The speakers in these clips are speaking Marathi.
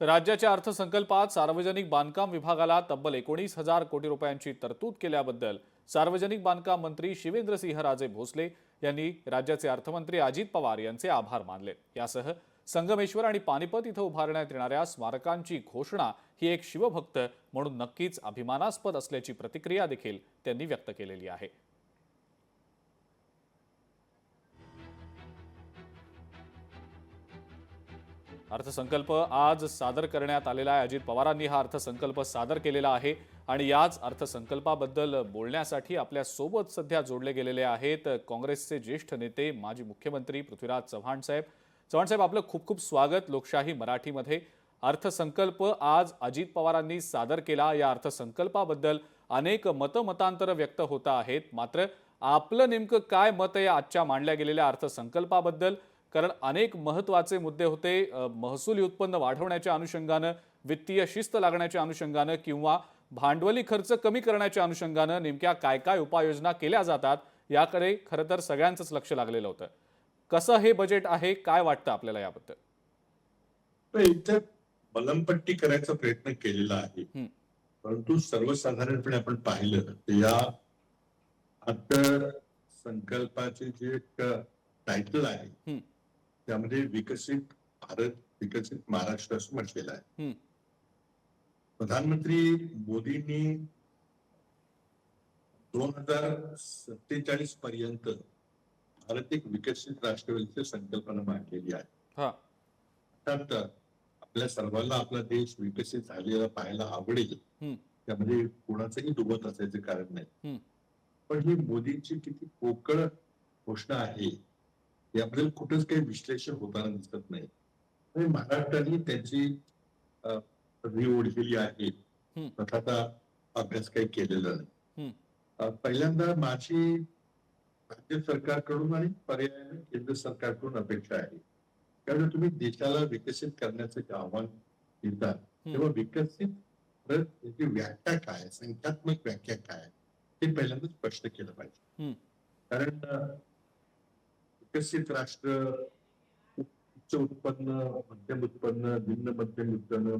राज्याच्या अर्थसंकल्पात सार्वजनिक बांधकाम विभागाला तब्बल 19,000 कोटी रुपयांची तरतूद केल्याबद्दल सार्वजनिक बांधकाम मंत्री शिवेंद्रसिंहराजे भोसले यांनी राज्याचे अर्थमंत्री अजित पवार यांचे आभार मानले। यासह संगमेश्वर आणि पानिपत इथं उभारण्यात येणाऱ्या स्मारकांची घोषणा ही एक शिवभक्त म्हणून नक्कीच अभिमानास्पद असल्याची प्रतिक्रिया देखील त्यांनी व्यक्त केलेली आहे। अर्थसंकल्प आज सादर करण्यात आलेला आहे। अजित पवारांनी हा अर्थसंकल्प सादर केलेला आहे आणि याच अर्थसंकल्पाबद्दल बोलण्यासाठी आपल्या सोबत सध्या जोडले गेलेले आहेत काँग्रेसचे ज्येष्ठ नेते माजी मुख्यमंत्री पृथ्वीराज चव्हाण साहेब। चव्हाण साहेब, आपलं खूप खूप स्वागत लोकशाही मराठीमध्ये। अर्थसंकल्प आज अजित पवारांनी सादर केला। या अर्थसंकल्पाबद्दल अनेक मतांतर व्यक्त होत आहेत, मात्र आपलं नेमकं काय मत आहे आजच्या मांडल्या गेलेल्या अर्थसंकल्पाबद्दल? कारण अनेक महत्त्वाचे मुद्दे होते, महसुली उत्पन्न वाढवण्याच्या अनुषंगाने, वित्तीय शिस्त लागण्याच्या अनुषंगाने किंवा भांडवली खर्च कमी करण्याच्या अनुषंगाने नेमक्या काय काय उपाययोजना केल्या जातात याकडे खरं तर सगळ्यांचंच लक्ष लागलेलं होतं। कसं हे बजेट आहे, काय वाटतं आपल्याला याबद्दल? इथे मलमपट्टी करायचा प्रयत्न केलेला आहे, परंतु सर्वसाधारणपणे आपण पाहिलं तर या अर्थसंकल्पाचे जे टायटल आहे त्यामध्ये विकसित भारत, विकसित महाराष्ट्र असं म्हटलेलं आहे। प्रधानमंत्री मोदींनी 2047 पर्यंत भारत एक विकसित राष्ट्रवादीची संकल्पना मांडलेली आहे। अर्थात आपल्या सर्वांना आपला देश विकसित झालेला पाहायला आवडेल, त्यामध्ये कोणाचंही दुमत असायचं कारण नाही, पण ही मोदींची किती पोकळ घोषणा आहे याबद्दल कुठेच काही विश्लेषण होताना दिसत नाही। आणि महाराष्ट्राने त्यांची रिओढ केली आहे, तथाता अभ्यास काही केलेला नाही। पहिल्यांदा माझी राज्य सरकारकडून आणि पर्यायाने केंद्र सरकारकडून अपेक्षा आहे, कारण तुम्ही देशाला विकसित करण्याचं जे आव्हान देतात तेव्हा विकसित भारत याची व्याख्या काय, संख्यात्मक व्याख्या काय हे पहिल्यांदा स्पष्ट केलं पाहिजे। कारण विकसित राष्ट्र उच्च उत्पन्न, मध्यम उत्पन्न, निम्न मध्यम उत्पन्न,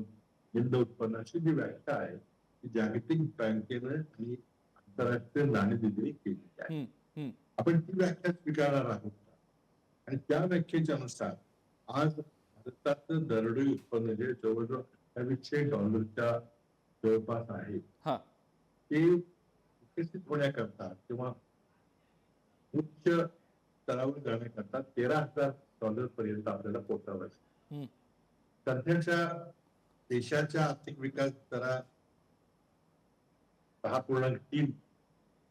निम्न उत्पन्न अशी जी व्याख्या आहे ती जागतिक बँकेनं आणि आंतरराष्ट्रीय नाणेनिधीने केलेली आहे। आपण ती व्याख्या स्वीकारणार आहोत आणि त्या व्याख्येच्या अनुसार आज भारताचं दरडोई उत्पन्न जे जवळजवळ $2800 जवळपास आहे, ते विकसित होण्याकरता किंवा उच्च स्तरावर जाण्याकरता $13,000 पर्यंत आपल्याला पोहोचावं लागेल। सध्याच्या देशाच्या आर्थिक विकास दरा 6.3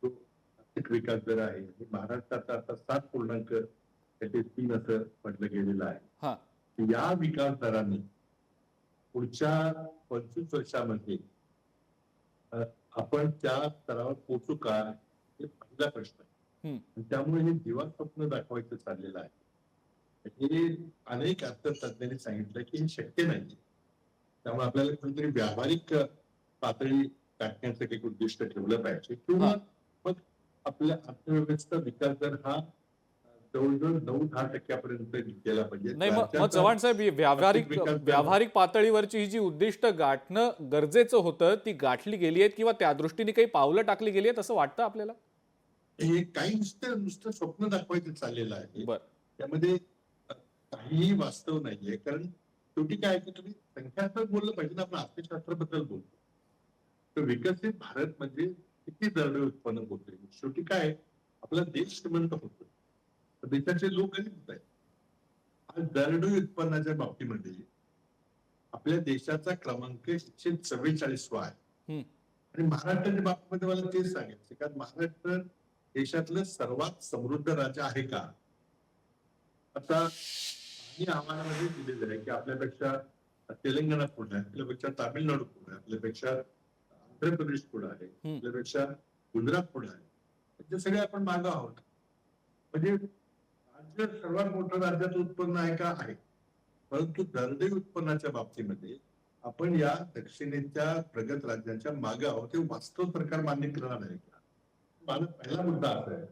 जो आर्थिक विकास दर आहे, महाराष्ट्राचा आता 7.3 असं म्हटलं गेलेलं आहे। या विकास दराने पुढच्या 25 वर्षामध्ये आपण त्या स्तरावर पोहोचू का हे पहिला प्रश्न आहे। त्यामुळे हे दिवास्वप्न दाखवायचं चाललेलं आहे। हे अनेक अर्थतज्ञांनी सांगितलं की हे शक्य नाही, त्यामुळे आपल्याला कुठेतरी व्यावहारिक पातळी गाठण्याचं एक उद्दिष्ट ठेवलं पाहिजे किंवा मग आपल्या अर्थव्यवस्थेचा विकास दर हा जवळजवळ 9-10% गेला पाहिजे। नाही, मग चव्हाण साहेब, व्यावहारिक पातळीवरची ही जी उद्दिष्ट गाठणं गरजेचं होतं ती गाठली गेली आहेत किंवा त्या दृष्टीने काही पावलं टाकली गेली आहेत असं वाटतं आपल्याला? हे काही नुसतं स्वप्न दाखवायचं चाललेलं आहे, त्यामध्ये काहीही वास्तव नाहीये। कारण शेवटी काय की तुम्ही संख्यात्मक बोललं पाहिजे ना, आपण अर्थशास्त्राबद्दल बोलतो तर विकसित भारत म्हणजे किती दरडोई उत्पन्न होते। शेवटी काय आपला देश श्रीमंत होतो, देशाचे लोक गरीब होत आहेत। आज दरडोई उत्पन्नाच्या बाबतीमध्ये आपल्या देशाचा क्रमांक 144वा आहे आणि महाराष्ट्राच्या बाबतीमध्ये मला तेच सांगायचं, कारण महाराष्ट्र देशातलं सर्वात समृद्ध राज्य आहे का? आता आम्हाला दिलेलं आहे की आपल्यापेक्षा तेलंगणा पुढे आहे, आपल्यापेक्षा तामिळनाडू पुढे आहे, आपल्यापेक्षा आंध्र प्रदेश पुढे आहे, आपल्यापेक्षा गुजरात पुढे आहे, म्हणजे सगळे आपण मागे आहोत। म्हणजे राज्य सर्वात मोठं राज्याचं उत्पन्न आहे का? आहे, परंतु दरडोई उत्पन्नाच्या बाबतीमध्ये आपण या दक्षिणेच्या प्रगत राज्यांच्या मागे आहोत। हे वास्तव सरकार मान्य करणार आहे का? माझा पहिला मुद्दा असा आहे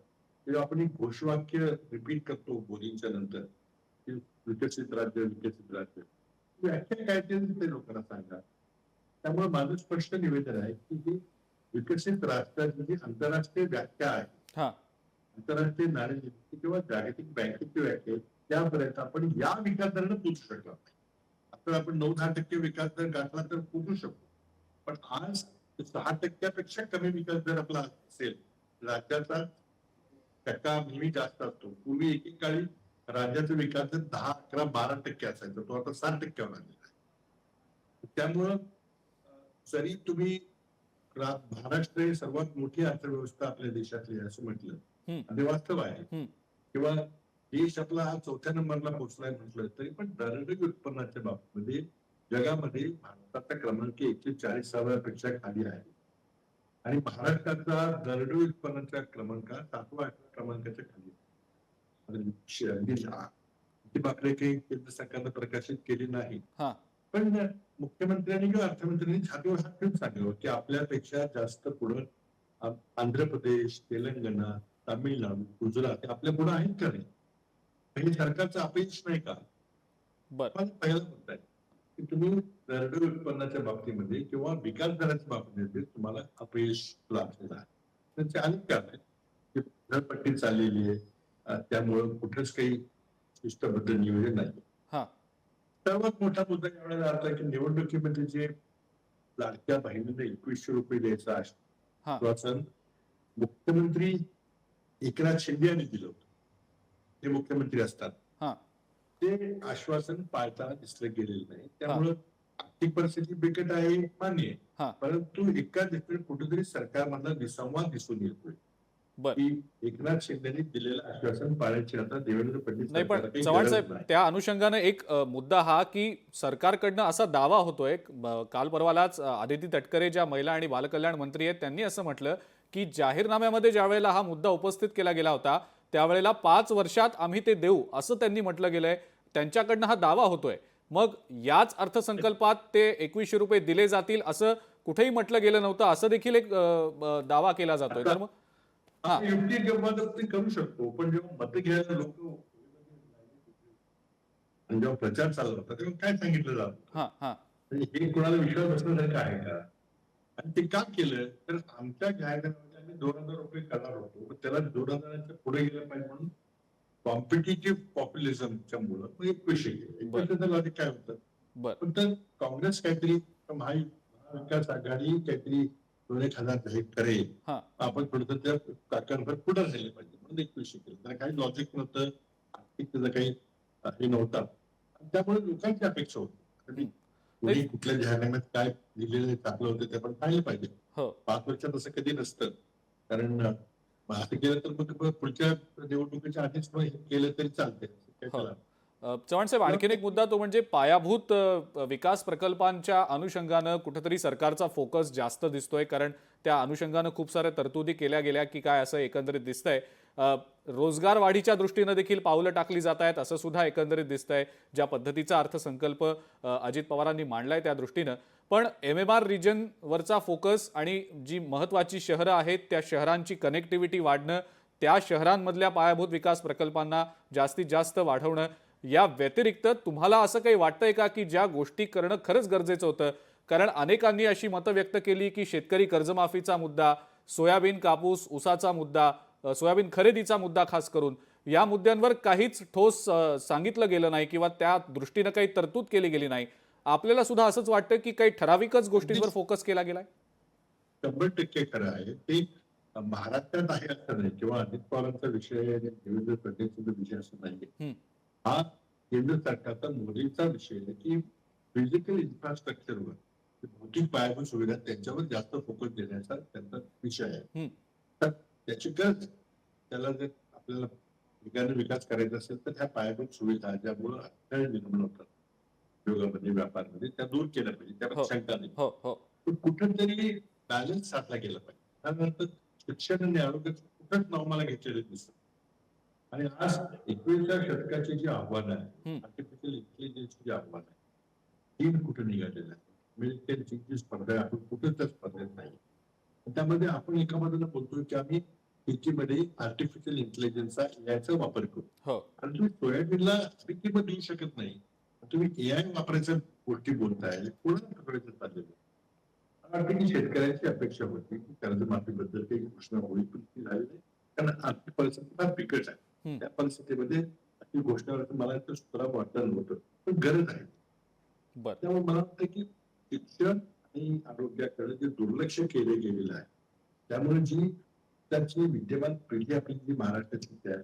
की आपण एक घोषवाक्य रिपीट करतो मोदींच्या नंतर की विकसित राज्य, विकसित राज्य, व्याख्या काय ते लोकांना सांगा. त्यामुळे माझं स्पष्ट निवेदन आहे की ही विकसित राष्ट्राची जी आंतरराष्ट्रीय व्याख्या आहे, आंतरराष्ट्रीय नाणेनिधी किंवा जागतिक बँकेची व्याख्या आहे, त्यापर्यंत आपण या विकास दराने पोहोचू शकलो नाही. आता आपण 9-10% विकास दर गाठला तर पोहोचू शकतो, पण आज 6% कमी विकास दर आपला असेल. राज्याचा टक्का नेहमी जास्त असतो. पूर्वी एकेकाळी राज्याचा विकास दर 10, 11, 12% असायचा, तो आता 7%वर आलेला आहे. त्यामुळं जरी तुम्ही महाराष्ट्र ही सर्वात मोठी अर्थव्यवस्था आपल्या देशातली असं म्हटलं, आणि वास्तव आहे, किंवा देश आपला हा 4थ्या नंबरला पोहोचलाय म्हटलं तरी पण दरडोई उत्पन्नाच्या बाबतीमध्ये जगामध्ये भारताचा क्रमांक 140पेक्षा खाली आहे आणि महाराष्ट्राचा दरडोई उत्पन्नाच्या क्रमांक 7व्या क्रमांकाच्या खाली आहे. काही केंद्र सरकारनं प्रकाशित केली नाही, पण मुख्यमंत्र्यांनी किंवा अर्थमंत्र्यांनी छातीवर हात ठेवून सांगावं की आपल्यापेक्षा जास्त पुढं आंध्र प्रदेश, तेलंगणा, तामिळनाडू, गुजरात आपल्या पुढे आहेत का नाही. हे सरकारचं अपयश नाही का. पहिला मुद्दा आहे की तुम्ही दरडोई उत्पन्नाच्या बाबतीमध्ये किंवा विकास दराच्या बाबतीमध्ये तुम्हाला अपयश लाभलेलं आहे. त्याचे अनेक कारण आहेत की झडपट्टी चाललेली आहे, त्यामुळं कुठेच काही शिस्तबद्ध नियोजन नाही. सर्वात मोठा मुद्दा यावेळेला आता की निवडणुकीमध्ये जे लाडक्या बहिणीला 2100 रुपये द्यायचं आश्वासन मुख्यमंत्री एकनाथ शिंदे यांनी दिलं होतं, ते मुख्यमंत्री असतात, ते आश्वासन पाळताना दिसलं गेलेलं नाही. त्यामुळं आर्थिक परिस्थिती बिकट आहे मान्य आहे, परंतु एका दृष्टीने कुठेतरी सरकारमधला विसंवाद दिसून येतोय की एकनाथ शिंदेनी दिलेलं आश्वासन पाळायची आता देवेंद्र फडणवीस नाही. पण चव्हाण साहेब, त्या अनुषंगाने एक मुद्दा हा की सरकारकडनं असा दावा होतोय, काल परवालाच आदिती तटकरे ज्या महिला आणि बालकल्याण मंत्री आहेत त्यांनी असं म्हटलं की जाहीरनाम्यामध्ये ज्या वेळेला हा मुद्दा उपस्थित केला गेला होता त्यावेळेला 5 वर्षात आम्ही ते देऊ असं त्यांनी म्हटलं गेलंय. त्यांच्याकडनं हा दावा होतोय. मग याच अर्थसंकल्पात ते 2100 रुपये दिले जातील असं कुठेही म्हटलं गेलं नव्हतं, असं देखील एक दावा केला जातोय. तर मग युक्ती जबरदस्ती करू शकतो, पण जेव्हा मत घ्यायला लोक जेव्हा प्रचार चालला होता तेव्हा काय सांगितलं जातं, हे कोणाला विश्वास बसण्यासारखं आहे का. आणि ते का केलं तर आमच्या जाहिरातीमध्ये आम्ही 2000 रुपये करणार होतो, पण त्याला 2000च्या पुढे गेलं पाहिजे म्हणून कॉम्पिटिटिव्ह पॉप्युलिझमच्या मुळे 2100 केलं. 2100 लॉजिक काय होतं, पण तर काँग्रेस काहीतरी महाविकास आघाडी काहीतरी 2,000 करेल, आपण थोडं त्या काकांवर पुढे राहिले पाहिजे म्हणून 2100 केलं. त्याला काही लॉजिक नव्हतं, आर्थिक त्याचा काही हे नव्हता, त्यामुळे लोकांची अपेक्षा होती कुठल्या जाहीरनाम्यात काय दिलेलं टाकलं होतं ते आपण पाहिलं पाहिजे. 5 वर्षात असं कधी नसतं, कारण असं केलं तर मग पुढच्या निवडणुकीच्या आधीच केलं तरी चालते. चव्हाण साहेब, आणखीन एक मुद्दा तो म्हणजे पायाभूत विकास प्रकल्पांच्या अनुषंगानं कुठेतरी सरकारचा फोकस जास्त दिसतोय, कारण त्या अनुषंगानं खूप साऱ्या तरतुदी केल्या गेल्या की काय असं एकंदरीत दिसतंय. रोजगार वाढीच्या दृष्टीनं देखील पावलं टाकली जात आहेत असं सुद्धा एकंदरीत दिसतंय, ज्या पद्धतीचा अर्थसंकल्प अजित पवारांनी मांडलाय त्या दृष्टीनं. पण MMR रिजन वरचा फोकस आणि जी महत्वाची शहरं आहेत त्या शहरांची कनेक्टिव्हिटी वाढणं, त्या शहरांमधल्या पायाभूत विकास प्रकल्पांना जास्तीत जास्त वाढवणं, या व्यतिरिक्त तुम्हाला असं काही वाटतंय का की ज्या गोष्टी करणं खरंच गरजेचं होतं. कारण अनेकांनी अशी मतं व्यक्त केली की शेतकरी कर्जमाफीचा मुद्दा, सोयाबीन कापूस ऊसाचा मुद्दा, सोयाबीन खरेदीचा मुद्दा खास करून, या मुद्द्यांवर काहीच ठोस सांगितलं गेलं नाही किंवा त्या दृष्टीनं काही तरतूद केली गेली नाही. आपल्याला सुद्धा असंच वाटतं की काही ठराविकच गोष्टींवर फोकस केला गेलाय. 100% खरं आहे. ते महाराष्ट्रात आहे असं नाही किंवा अजित पवारांचा विषय आणि देवेंद्र फडणवीसचा विषय असं नाही. हा केंद्र सरकारचा मोदींचा विषय आहे की फिजिकल इन्फ्रास्ट्रक्चरवर, भौतिक पायाभूत सुविधा त्यांच्यावर जास्त फोकस देण्याचा त्यांचा विषय आहे. तर त्याची गरज, त्याला जर आपल्याला वेगाने विकास करायचा असेल तर ह्या पायाभूत सुविधा ज्यामुळे अडथळे निर्माण होतात उद्योगामध्ये, व्यापारामध्ये, त्या दूर केल्या पाहिजे, त्यात शंका नाही. पण कुठेतरी बॅलन्स साधला गेला पाहिजे. त्यानंतर शिक्षण आणि आरोग्याचं कुठंच नाव मला घेतलेलं दिसत. आणि आज 21व्या शतकाची जी आव्हानं आहे, आर्टिफिशियल इंटेलिजन्सची जी आव्हान आहे, ती कुठे निघालेलं आहे. मिलिटरीची जी स्पर्धा आहे, आपण कुठेच त्या स्पर्धेत नाही. त्यामध्ये आपण एका बाजूला बोलतोय की आम्ही शेतीमध्ये आर्टिफिशियल इंटेलिजन्सचा याचा वापर करू, आणि तुम्ही सोयाबीनला किंमत देऊ शकत नाही. तुम्ही एआय वापरायच्या गोष्टी बोलताय, कोणाला पकडायचं चाललेलं आहे? मला वाटतं की शेतकऱ्यांची अपेक्षा होती की कर्जमाफीबद्दल काही घोषणा होईल, पण ती झाली नाही. कारण आर्थिक परिस्थिती फार बिकट आहे. त्या परिस्थितीमध्ये अशी घोषणा मला तर सुतराम वाटलं नव्हतं, पण गरज आहे. त्यामुळे मला वाटतं की शिक्षण आणि आरोग्याकडे जे दुर्लक्ष केले गेलेलं आहे, त्यामुळे जी त्याची विद्यमान पिढी आपली जी महाराष्ट्राची आहे,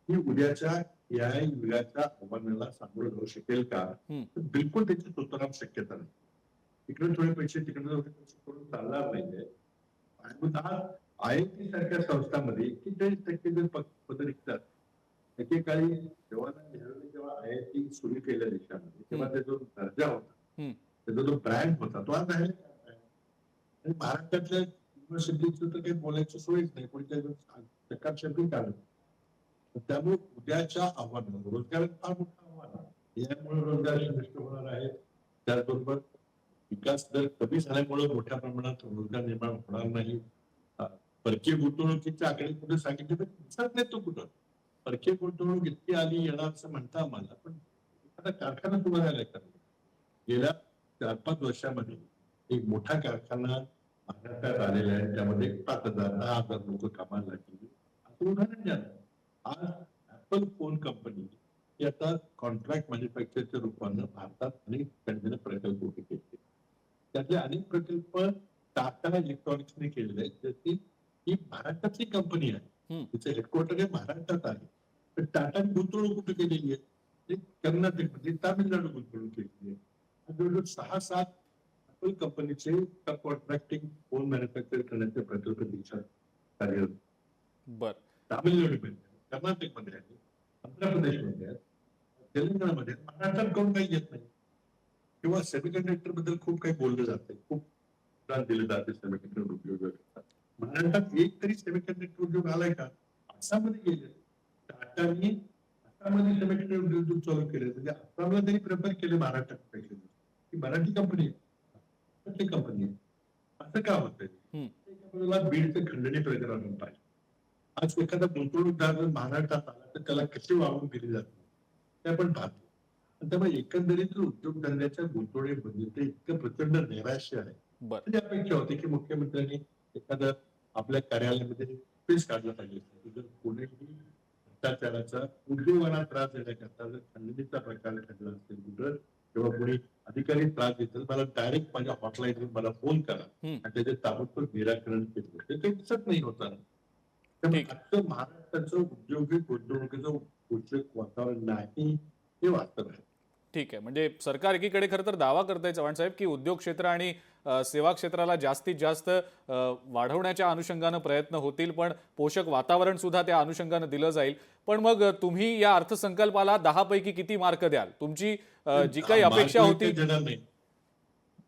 ही उद्याच्या एआय युगाच्या आव्हानाला सामोरं जाऊ शकेल का? तर बिलकुल त्याची सुतराम शक्यता नाही. इकडे थोडे पैसे, तिकडे थोडे पैसे करून चालणार नाहीये. आणि आज आयआयटी सारख्या संस्थांमध्ये 41% जर पद निघतात. एकेकाळी जवाहरलाल नेहरूंनी जेव्हा आयआयटी सुरू केल्या देशामध्ये, तेव्हा त्याचा जो दर्जा होता, त्याचा जो ब्रँड होता, तो आज आहे. आणि महाराष्ट्रातल्या युनिव्हर्सिटीचं तर काही बोलायची सोयच नाही, कोणत्या चकाचौंध काढत. त्यामुळे उद्याच्या आव्हानाला रोजगार फार मोठं आव्हान आहे. यामुळे रोजगार नष्ट होणार आहे. त्याचबरोबर विकास दर कमी झाल्यामुळे मोठ्या प्रमाणात रोजगार निर्माण होणार नाही. परकीय गुंतवणुकीचे आकडे कुठे सांगितले तर दिसत नाही तो कुठं. परकीय गुंतवणूक इतकी आली येणार असं म्हणता आम्हाला, पण एखादा कारखाना सुरू झालाय का? गेल्या 4-5 वर्षामध्ये एक मोठा कारखाना महाराष्ट्रात आलेला आहे, त्यामध्ये 5,000-10,000 लोक कामाला लागली. असं उदाहरण द्या. आज ऍपल फोन कंपनी ही आता कॉन्ट्रॅक्ट मॅन्युफॅक्चरच्या रूपानं भारतात अनेक कंटेनर प्रकल्प उभे केले. त्यातले अनेक प्रकल्प टाटा इलेक्ट्रॉनिक्सने केलेले आहेत. त्याची ही महाराष्ट्रातली कंपनी आहे, तिचं हेडक्वार्टर हे महाराष्ट्रात आहे. तर टाटाने गुंतवणूक कुठे केलेली आहे? कर्नाटकमध्ये, तामिळनाडू गुंतवणूक केलेली आहे. जवळजवळ 6-7 ऍपल कंपनीचे सब कॉन्ट्रॅक्टिंग फोन मॅन्युफॅक्चर करण्याचे प्रकल्प देशात कार्यरत. तामिळनाडूमध्ये, कर्नाटकमध्ये आहे, आंध्र प्रदेशमध्ये आहे, तेलंगणामध्ये, महाराष्ट्रात कोण काही येत नाही. किंवा सेमीकंडक्टर बद्दल खूप काही बोललं जाते, खूप दान दिले जाते सेमीकंडक्टर उद्योगात. महाराष्ट्रात एक तरी सेमीकंडक्टर उद्योग आलाय का? आसाममध्ये गेले, टाटानी आसाममध्ये सेमीकंडक्टर उद्योग चालू केले. म्हणजे आसामला तरी प्रेफर केले महाराष्ट्रात, ही मराठी कंपनी आहे, कंपनी आहे. असं का होतंय? बीडचं खंडणी प्रकरण पाहिजे. आज एखादा गुंतवणूकदार जर महाराष्ट्रात आला तर त्याला कशी वागणूक दिली जाते ते आपण पाहतो. त्यामुळे एकंदरीत उद्योगधंद्याच्या गुंतवणुकीमध्ये ते इतकं प्रचंड नैराश्य आहे. म्हणजे अपेक्षा होती की मुख्यमंत्र्यांनी एखादं आपल्या कार्यालयामध्ये स्पेस काढलं पाहिजे. जर कोणीही भ्रष्टाचाराचा उद्योगाला त्रास देण्याकरता जर खंडणीचा प्रकार घडला असेल कुठं, किंवा कोणी अधिकारी त्रास देतात, मला डायरेक्ट माझ्या हॉटलाईनवर मला फोन करा आणि त्याचे ताबडतोब निराकरण केलं. ते दिसत नाही होतं. त्यामुळे आजचं महाराष्ट्राचं औद्योगिक गुंतवणुकीचं उद्योग वातावरण नाही, हे वास्तव आहे. ठीक आहे. म्हणजे सरकार एकीकडे खरं तर दावा करतंय चव्हाण साहेब की उद्योग क्षेत्र आणि सेवा क्षेत्राला जास्तीत जास्त वाढवण्याच्या अनुषंगानं प्रयत्न होतील, पण पोषक वातावरण सुद्धा त्या अनुषंगानं दिलं जाईल. पण मग तुम्ही या अर्थसंकल्पाला 10 पैकी किती मार्क द्याल? तुमची जी काही अपेक्षा होती.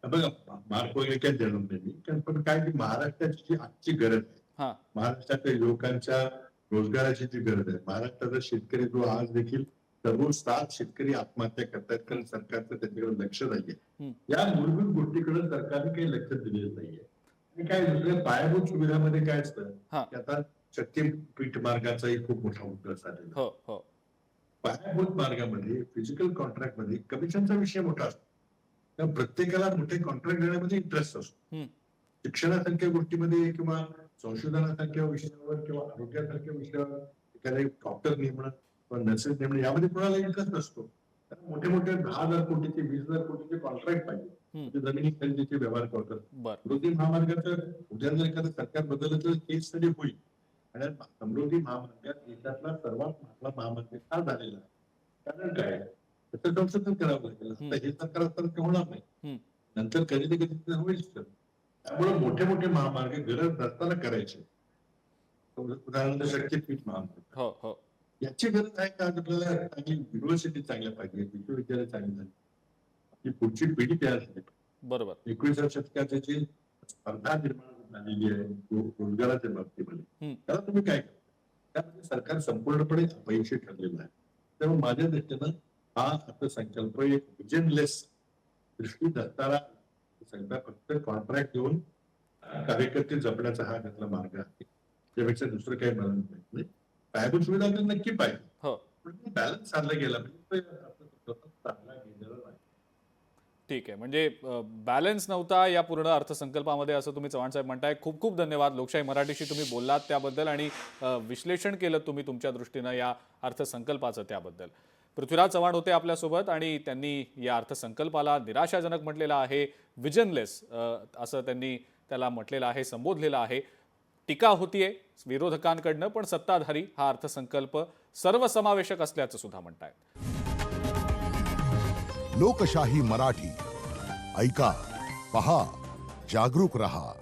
बघा, मार्क वगैरे काय देणार नाही, पण काय की महाराष्ट्राची जी आजची गरज आहे, महाराष्ट्रातल्या लोकांच्या रोजगाराची जी गरज आहे, महाराष्ट्राचा शेतकरी जो आज देखील दररोज 7 शेतकरी आत्महत्या करतात कारण सरकारचं त्याच्याकडे लक्ष नाहीये. या मूलभूत गोष्टीकडे सरकारने काही लक्ष दिलेलं नाहीये. आणि काय दुसऱ्या पायाभूत सुविधामध्ये काय असतं की आता शक्तीपीठ मार्गाचाही खूप मोठा मुद्दा झालेला. पायाभूत मार्गामध्ये फिजिकल कॉन्ट्रॅक्ट मध्ये कमिशनचा विषय मोठा असतो. त्या प्रत्येकाला मोठे कॉन्ट्रॅक्ट देण्यामध्ये इंटरेस्ट असतो. शिक्षणासारख्या गोष्टीमध्ये किंवा संशोधनासारख्या विषयावर किंवा आरोग्यासारख्या विषयावर एखादे डॉक्टर नेमणं किंवा नर्सेस नेमणं यामध्ये कोणाला इंटरेस्ट नसतो. मोठे मोठे 10,000 कोटीचे 20,000 कोटीचे कॉन्ट्रॅक्ट पाहिजे, जमिनी खरेदीचे व्यवहार करतात. समृद्धी महामार्गाचं उद्या जर एखादं सरकार बदललं तर केस स्टडी होईल. आणि समृद्धी महामार्गात देशातला सर्वात मोठा महामार्ग का झालेला आहे? कारण काय? त्याचं संशोधन करावं लागेल. हे सरकार असताना होणार नाही, नंतर कधी ना कधी होईल. त्यामुळे मोठे मोठे महामार्ग गरज नसताना करायचे. उदाहरणार्थ शक्तीपीठ महामार्ग, याची गरज आहे का? आपल्याला चांगली युनिव्हर्सिटी चांगल्या पाहिजे, विश्वविद्यालय चांगली झाली, आपली पुढची पिढी तयार झाली. बरोबर. 21व्या शतकाची जी स्पर्धा निर्माण झालेली आहे रोजगाराच्या बाबतीमध्ये, त्याला तुम्ही काय करता? त्यामध्ये सरकार संपूर्णपणे अपयशी ठरलेलं आहे. त्यामुळे माझ्या दृष्टीनं हा अर्थसंकल्प एक विजनलेस दृष्टी दसताना सरकार फक्त कॉन्ट्रॅक्ट देऊन कार्यकर्ते जपण्याचा हा त्यातला मार्ग आहे. त्यापेक्षा दुसरं काही मला नाही. पायाभूत सुविधा तर नक्की पाहिजे, पण बॅलन्स साधला गेला पाहिजे. चांगला ठीक आहे, म्हणजे बॅलन्स नव्हता या पूर्ण अर्थसंकल्पामध्ये असं तुम्ही चव्हाण साहेब म्हणताय. खूप खूप धन्यवाद. लोकशाही मराठीशी तुम्ही बोललात त्याबद्दल आणि विश्लेषण केलं तुम्ही तुमच्या दृष्टीनं या अर्थसंकल्पाचं त्याबद्दल. पृथ्वीराज चव्हाण होते आपल्यासोबत आणि त्यांनी या अर्थसंकल्पाला निराशाजनक म्हटलेलं आहे, विजनलेस असं त्यांनी त्याला म्हटलेलं आहे, संबोधलेलं आहे. टीका होतीये विरोधकांकडनं, पण सत्ताधारी हा अर्थसंकल्प सर्वसमावेशक असल्याचं सुद्धा म्हणतायत. लोकशाही मराठी ऐका, पहा, जागरूक रहा.